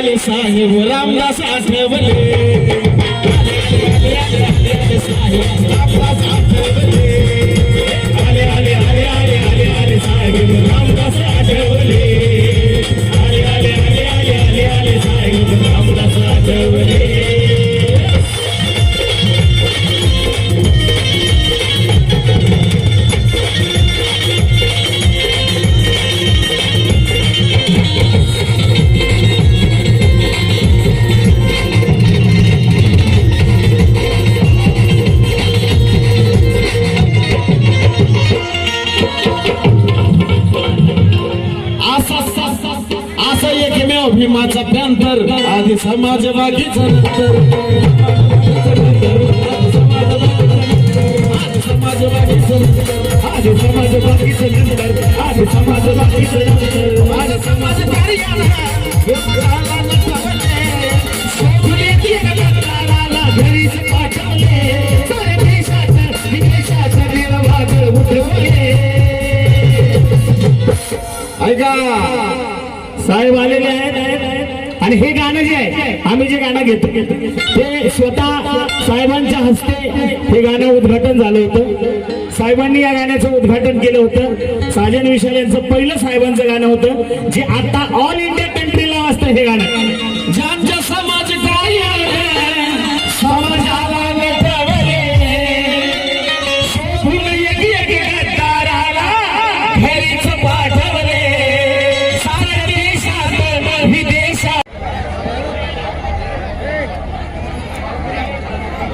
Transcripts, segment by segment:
आले साहेब रामदास आठवले साहेब रामदास आठवले आले आले आले आले आले आले साहेब रामदास आठवले आले आले आले आले आले आले साहेब रामदास आठवले असं एकमेव भीमाचा पॅन्थर आधी समाजवादीच नंतर समाजवादीच आधी समाजवादीच नंतर आधी समाजवादीच नंतर आधी समाजकारी घरीच पाठवले देशाचं विदेशाचं निर्वाग उठवले ऐका साहेब आलेले आहेत आणि हे गाणं जे आहे आम्ही जे गाणं घेतो ते स्वतः साहेबांच्या हस्ते हे गाणं उद्घाटन झालं होतं साहेबांनी या गाण्याचं उद्घाटन केलं होतं साजन विशाल यांचं पहिलं साहेबांचं गाणं होतं जे आता ऑल इंडिया कंट्रीला वाजतं हे गाणं ज्यांच्या समाज काय समाजाला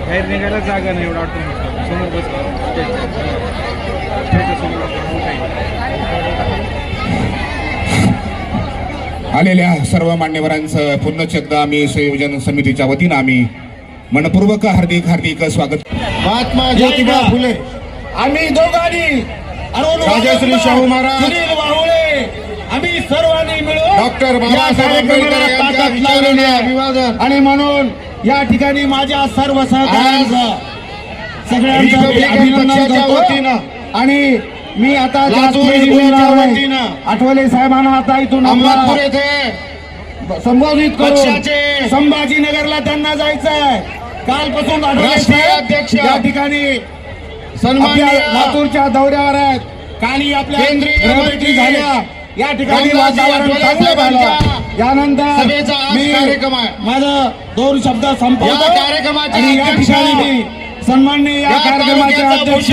बाहेर निघायला जागा नाही एवढा वाटतं समोर बस आलेल्या सर्व मान्यवरांचं पुन्हा एकदा आम्ही संयोजन समितीच्या वतीनं आम्ही मनपूर्वक हार्दिक हार्दिक स्वागत महात्मा ज्योतिबा फुले आम्ही दोघांनी राजश्री शाहू महाराज सुनील वाहुळे आम्ही सर्वांनी मिळून डॉक्टर बाबासाहेब आंबेडकर यांच्या विचाराने अभिवादन आणि म्हणून या ठिकाणी माझ्या सर्व सहकाऱ्यांचं सगळ्यांचं अभिनंदन करतो आणि मी आता आठवले साहेबांना आता इथून अहमदपूर येथे संबोधित करून संभाजीनगरला त्यांना जायचं आहे कालपासून राष्ट्रीय अध्यक्ष या ठिकाणी सन्माननीय लातूरच्या दौऱ्यावर आहेत काली आपल्या केंद्रीय मंत्री झाल्या या ठिकाणी वातावरण चांगलं झालं यानंतर मी माझं 2 शब्द संपवतो आणि या ठिकाणी मी सन्माननीय या कार्यक्रमाचे अध्यक्ष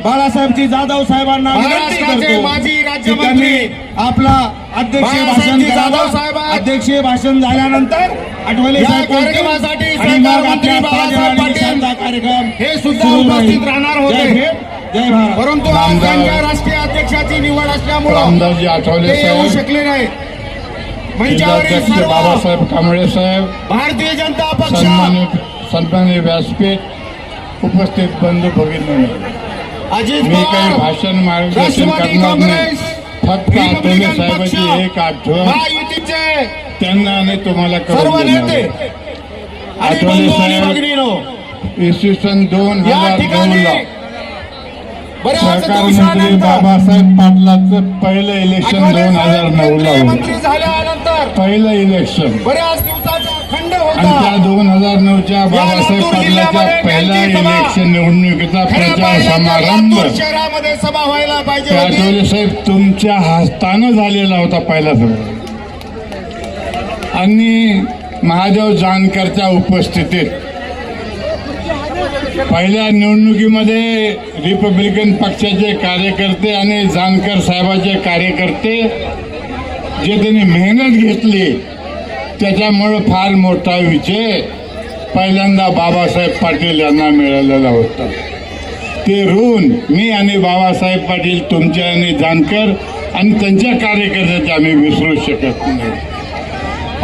बाळासाहेबजी जाधव साहेबांना विनंती करतो माजी राज्यमंत्री आपला अध्यक्षीय भाषण जाधव साहेब अध्यक्षीय भाषण झाल्यानंतर आठवले कार्यक्रमासाठी कार्यक्रम हे सुद्धा उपस्थित राहणार होते जय भारत परंतु त्यांच्या राष्ट्रीय अध्यक्षाची निवड असल्यामुळे रामदासजी आठवले ते येऊ शकले नाही मंचावरील सर्व बाबासाहेब कांबळे साहेब भारतीय जनता पक्ष सन्माननीय व्यासपीठ उपस्थित बंधू भगिनी अजित मी काही पवार भाषण मार्गदर्शन राष्ट्रवादी करणार नाही काँग्रेस फक्त आठवले रिपब्लिकन पक्ष साहेबांची एक आठवण महायुतीचे त्यांना आणि तुम्हाला सर्व करून नेते देणार. आणि आठवले बंधू आणि साहेब भगिनीनो इसवी सन या 2009 ठिकाणी ला बऱ्याच सहकार मंत्री दिवसानंतर बाबासाहेब पाटलांचं पहिलं इलेक्शन आठवले 2009 साहेब ला केंद्रीय होतं मंत्री झाल्यानंतर पहिलं इलेक्शन बऱ्याच दिवसाचा खंड आणि होता त्या 2009च्या बाबासाहेब लातूर पाटलाच्या जिल्ह्यामध्ये पहिल्या त्यांची सभा इलेक्शन निवडणुकीचा खरं प्रचार पाहिलं तर समारंभ लातूर शहरामध्ये सभा व्हायला पाहिजे त्या होती आठवले साहेब तुमच्या हस्तानं झालेला होता पहिला सभा आणि महादेव जानकरच्या उपस्थितीत पहिल्या निवडणुकीमध्ये रिपब्लिकन पक्षाचे कार्यकर्ते आणि जानकर साहेबांचे कार्यकर्ते जे त्यांनी मेहनत घेतली त्याच्यामुळे फार मोठा विजय पहिल्यांदा बाबासाहेब पाटील यांना मिळालेला होता ते ऋण मी आणि बाबासाहेब पाटील तुमचे आणि जानकर आणि त्यांच्या कार्यकर्त्याचे आम्ही विसरू शकत नाही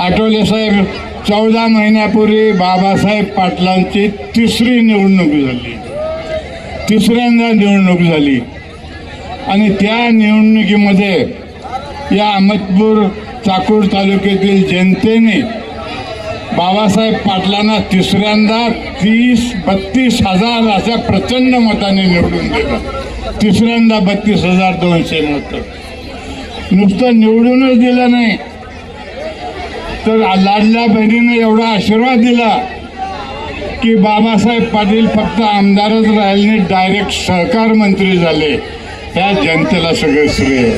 आठवले साहेब 14 महिन्यापूर्वी बाबासाहेब पाटलांची तिसरी निवडणूक झाली तिसऱ्यांदा निवडणूक झाली आणि त्या निवडणुकीमध्ये या अहमदपूर चाकूर तालुक्यातील जनतेने बाबासाहेब पाटलांना तिसऱ्यांदा 30-32 हजार अशा प्रचंड मताने निवडून दिलं तिसऱ्यांदा 32,200 मतं नुसतं निवडूनच दिलं नाही तर लाडल्या बहिणीनं एवढा आशीर्वाद दिला की बाबासाहेब पाटील फक्त आमदारच राहिले नाही, डायरेक्ट सहकार मंत्री झाले. त्या जनतेला सगळं श्रेय.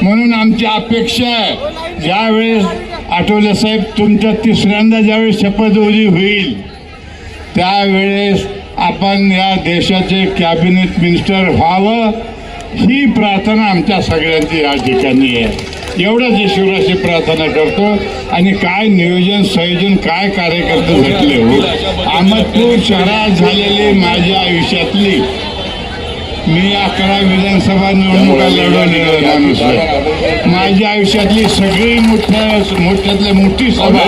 म्हणून आमची अपेक्षा आहे, ज्यावेळेस आठवले साहेब तुमच्या तिसऱ्यांदा ज्यावेळेस शपथविधी होईल त्यावेळेस आपण या देशाचे कॅबिनेट मिनिस्टर व्हावं, ही प्रार्थना आमच्या सगळ्यांची या ठिकाणी आहे. एवढंच ईश्वराशी प्रार्थना करतो. आणि काय नियोजन संयोजन, काय कार्यकर्ते भेटले हो. अहमदपूर शहरात झालेली माझ्या आयुष्यातली, मी 11 विधानसभा निवडणुका लढवलेला माणूस आहे. माझ्या आयुष्यातली सगळी मोठ्यातली मोठी सभा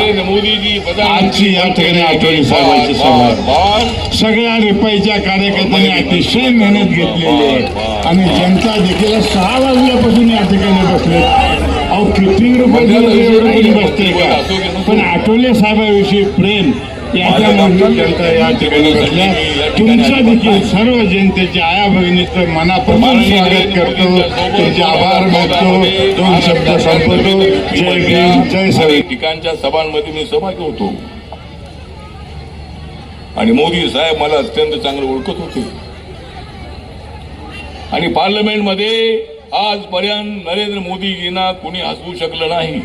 आजची या ठिकाणी आठवणी साहेबांची सभा. सगळ्या रिपाईच्या कार्यकर्त्यांनी अतिशय मेहनत घेतलेली आहे. आणि जनता देखील 6 वाजल्यापासून या ठिकाणी बसले. अहो किती रुपये बसते का. पण आठवले साहेबांविषयी प्रेम याच्यामधून जनता या ठिकाणी बसल्या. तुमचं देखील सर्व जनतेचे आया भगिनीचं मनापासून स्वागत करतो. तुमचे आभार मानतो. 2 शब्द संपवतो. जय भीम, जय सवय. ठिकाणच्या सभांमध्ये मी सहभागी होतो आणि मोदी साहेब मला अत्यंत चांगले ओळखत होते. आणि पार्लमेंटमध्ये आजपर्यंत नरेंद्र मोदीजींना कुणी हसवू शकलं नाही.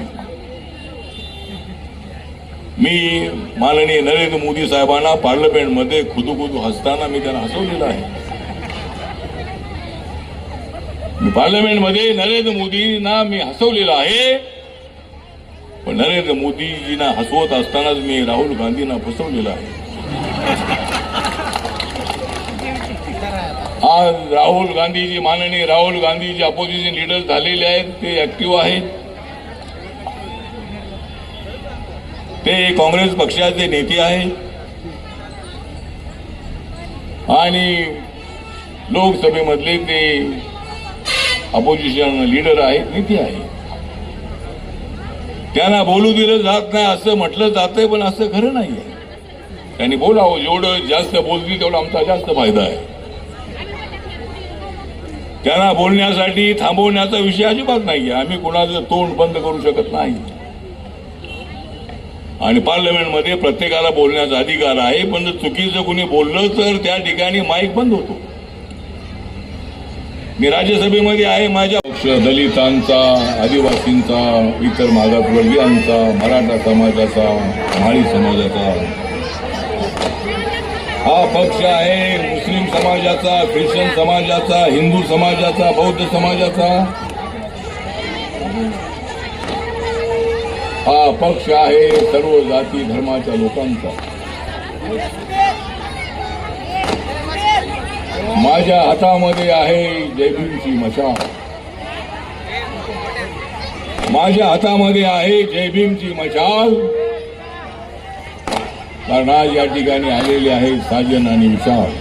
मी माननीय नरेंद्र मोदी साहेबांना पार्लमेंटमध्ये खुदू हसताना मी त्यांना हसवलेलं आहे. मी पार्लमेंटमध्ये नरेंद्र मोदींना मी हसवलेलं आहे. पण नरेंद्र मोदीजींना हसवत असतानाच मी राहुल गांधींना फसवलेलं आहे. आज राहुल गांधीजी, माननीय राहुल गांधीजी अपोजिशन लीडर झालेले आहेत. ते ऍक्टिव्ह आहेत. ते काँग्रेस पक्षाचे नेते आहेत आणि लोकसभेमधले ते अपोजिशन लीडर आहेत, नेते आहेत. त्यांना बोलू दिलं जात नाही असं म्हटलं जातंय, पण असं खरं नाही आहे. त्यांनी बोलावं. जेवढं जास्त बोलतील तेवढा आमचा जास्त फायदा आहे. त्यांना बोलण्यासाठी थांबवण्याचा विषय अजिबात नाहीये. आम्ही कोणाचं तोंड बंद करू शकत नाही. आणि पार्लमेंटमध्ये प्रत्येकाला बोलण्याचा अधिकार आहे. पण जर चुकीचं कोणी बोललं तर त्या ठिकाणी माईक बंद होतो. मी राज्यसभेमध्ये आहे. माझ्या पक्ष दलितांचा, आदिवासींचा, इतर मागासवर्गीयांचा, मराठा समाजाचा, माळी समाजाचा हा पक्ष आहे. मुस्लिम समाजाचा, ख्रिश्चन समाजाचा, हिंदू समाजाचा, बौद्ध समाजाचा हा पक्ष आहे. सर्व जाती धर्माच्या लोकांचा. माझ्या हातामध्ये आहे जयभीमची मशाल. माझ्या हातामध्ये आहे जयभीमची मशाल. कारण आज या ठिकाणी आलेले आहे साजन आणि विशाल.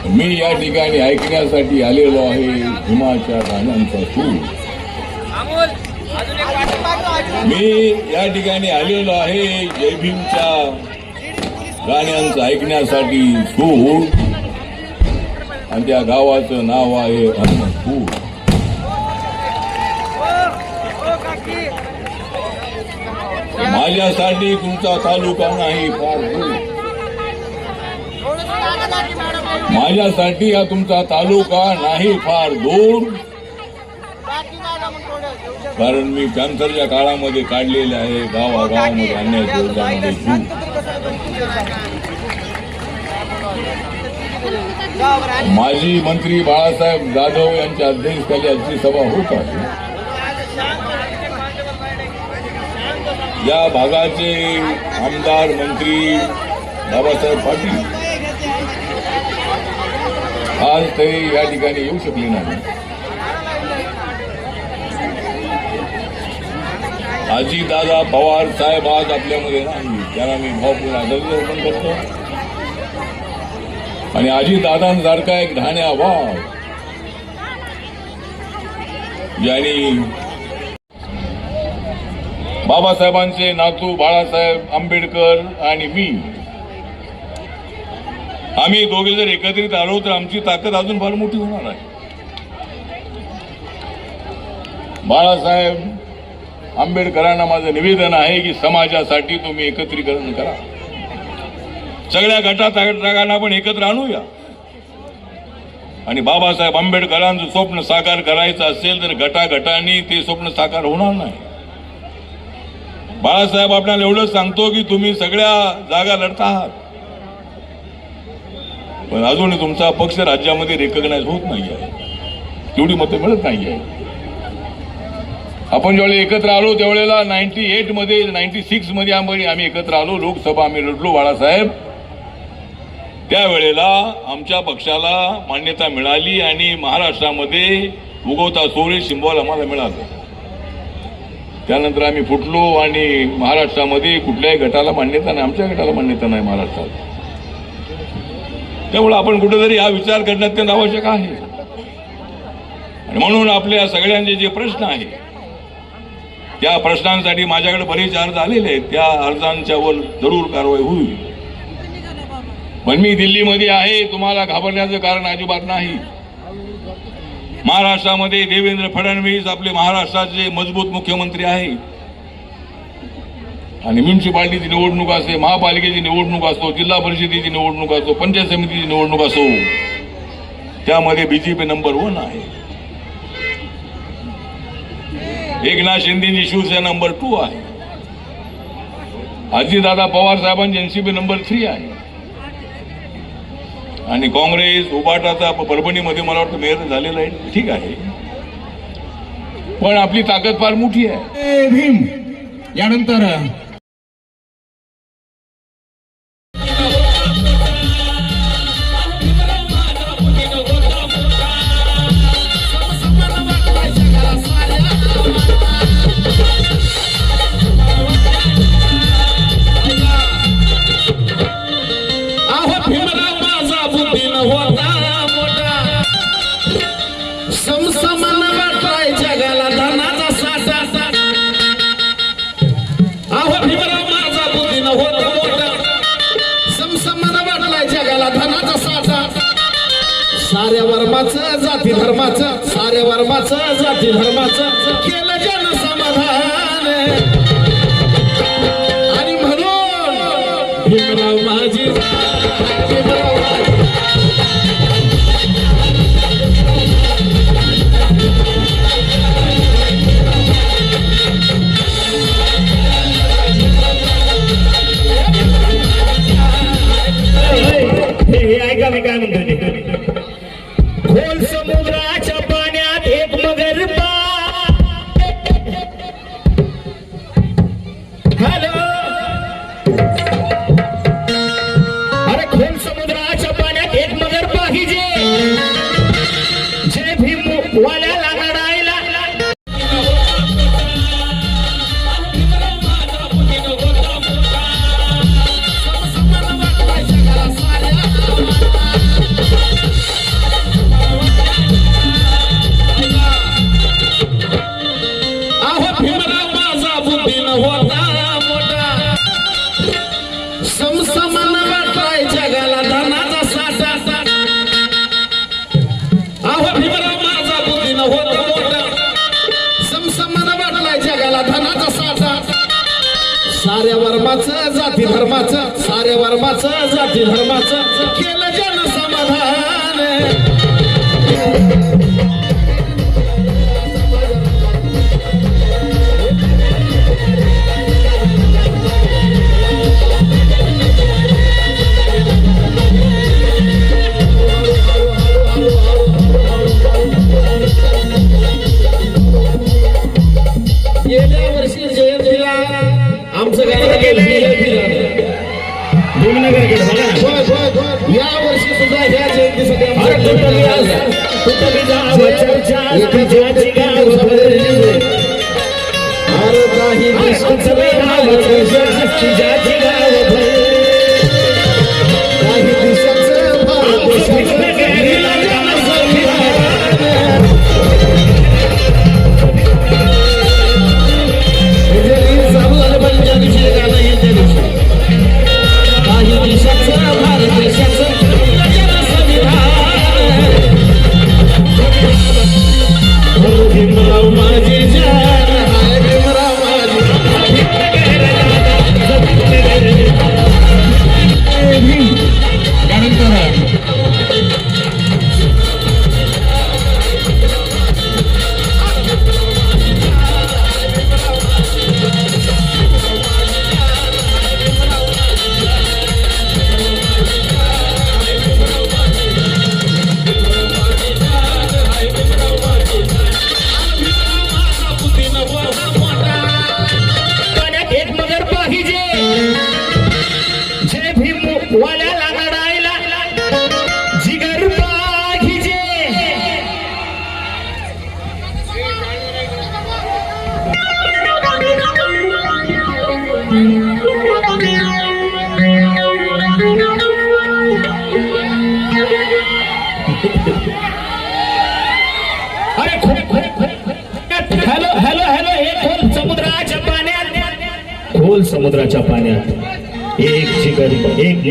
मी या ठिकाणी ऐकण्यासाठी आलेलो आहे भीमाच्या गाण्यांचा सूर. मी या ठिकाणी आलेलो आहे जयभीमच्या गाण्यांचं ऐकण्यासाठी सूर. आणि त्या गावाचं नाव आहे अहमदपूर. माझ्यासाठी तुमचा तालुका नाही फार दूर. माझ्यासाठी हा तुमचा तालुका नाही फार दूर. कारण मी कॅन्सरच्या काळामध्ये काढलेले आहे गावागावामध्ये आणण्याच्या योजनामध्ये सूर. माजी मंत्री बाळासाहेब जाधव यांच्या अध्यक्षतेखाली आजची सभा होत आहे. या भागाचे आमदार मंत्री बाबासाहेब पाटील आज ते या ठिकाणी येऊ शकले नाही. अजितदादा पवार साहेब आज आपल्यामध्ये नाही. त्यांना मी भावपूर्ण अभिनंदन करतो. आणि अजितदादांसारखा एक ढाण्या वाघ ज्यांनी बाबासाहेबांचे नातू बाळासाहेब आंबेडकर आणि मी आम्ही दोघे जर एकत्रित आलो तर आमची ताकद अजून फार मोठी होणार आहे. बाळासाहेब आंबेडकरांना माझं निवेदन आहे की समाजासाठी तुम्ही एकत्रीकरण करा. सगळ्या गटातटांना आपण एकत्र आणूया आणि बाबासाहेब आंबेडकरांचं स्वप्न साकार करायचं असेल तर गटागटांनी ते स्वप्न साकार होणार नाही. बाळासाहेब आपल्याला एवढंच सांगतो की तुम्ही सगळ्या जागा लढता आहात, पण अजूनही तुमचा पक्ष राज्यामध्ये रेकग्नाइज होत नाही आहे, तेवढी मतं मिळत नाही आहे. आपण ज्यावेळी एकत्र आलो त्यावेळेला 98 मध्ये 96 मध्ये आम्ही एकत्र आलो, लोकसभा आम्ही लढलो बाळासाहेब. त्यावेळेला आमच्या पक्षाला मान्यता मिळाली आणि महाराष्ट्रामध्ये उगवता सूर्य सिंबॉल आम्हाला मिळालं. त्यानंतर आम्ही फुटलो आणि महाराष्ट्रामध्ये कुठल्याही गटाला मान्यता नाही, आमच्या गटाला मान्यता नाही महाराष्ट्रात. त्यामुळे आपण कुठेतरी हा विचार करणे अत्यंत आवश्यक आहे. आणि म्हणून आपल्या सगळ्यांचे जे प्रश्न आहेत त्या प्रश्नांसाठी माझ्याकडे बरेच अर्ज आलेले आहेत, त्या अर्जांच्यावर जरूर कारवाई होईल. पण मी दिल्लीमध्ये आहे, तुम्हाला घाबरण्याचं कारण अजिबात नाही. महाराष्ट्रामध्ये देवेंद्र फडणवीस आपले महाराष्ट्राचे मजबूत मुख्यमंत्री आहे आणि म्युन्सिपाल्टीची निवडणूक असते, महापालिकेची निवडणूक असतो, जिल्हा परिषदेची निवडणूक असतो, पंचायत समितीची निवडणूक असो, त्यामध्ये बीजेपी नंबर 1 आहे. एकनाथ शिंदेची शिवसेना नंबर 2 आहे. अजितदादा पवार साहेबांची एनसीपी नंबर 3 आहे आणि काँग्रेस उबाटाचा परभणीमध्ये मला वाटतं मेयर झालेला आहे. ठीक आहे, पण आपली ताकद फार मोठी आहे. भीम यानंतर साऱ्या वर्माचं जाती धर्माचं, साऱ्या वर्माचं जाती धर्माचं केलं जन समाधान आणि म्हणून भीमराव माझी हे ऐका मी काय म्हणतो. खोल समुद्राच्या पाण्यात एक मगर हॅलो, अरे खोल समुद्राच्या पाण्यात एक मगर पाहिजे जे भीम वाल्याला लढायला. समसमान वाटलाय जगाला धनाचा साठा. अहो भीमराव माझा बुद्धीनं होत मोठा, समसमान वाटलाय जगाला धनाचा साठा. साऱ्या वर्माचं जाती धर्माचं, साऱ्या वर्माचं जाती धर्माचं केलं जन समाधान. गेल्या वर्षी जयंतीला आमचं गाणं भीमनगर या वर्षी सुद्धा ह्या जयंतीसाठी भीमराव माझे अरे हॅलो हॅलो हॅलो हे खोल समुद्राच्या पाण्यात, खोल समुद्राच्या पाण्यात एक जिगरी एक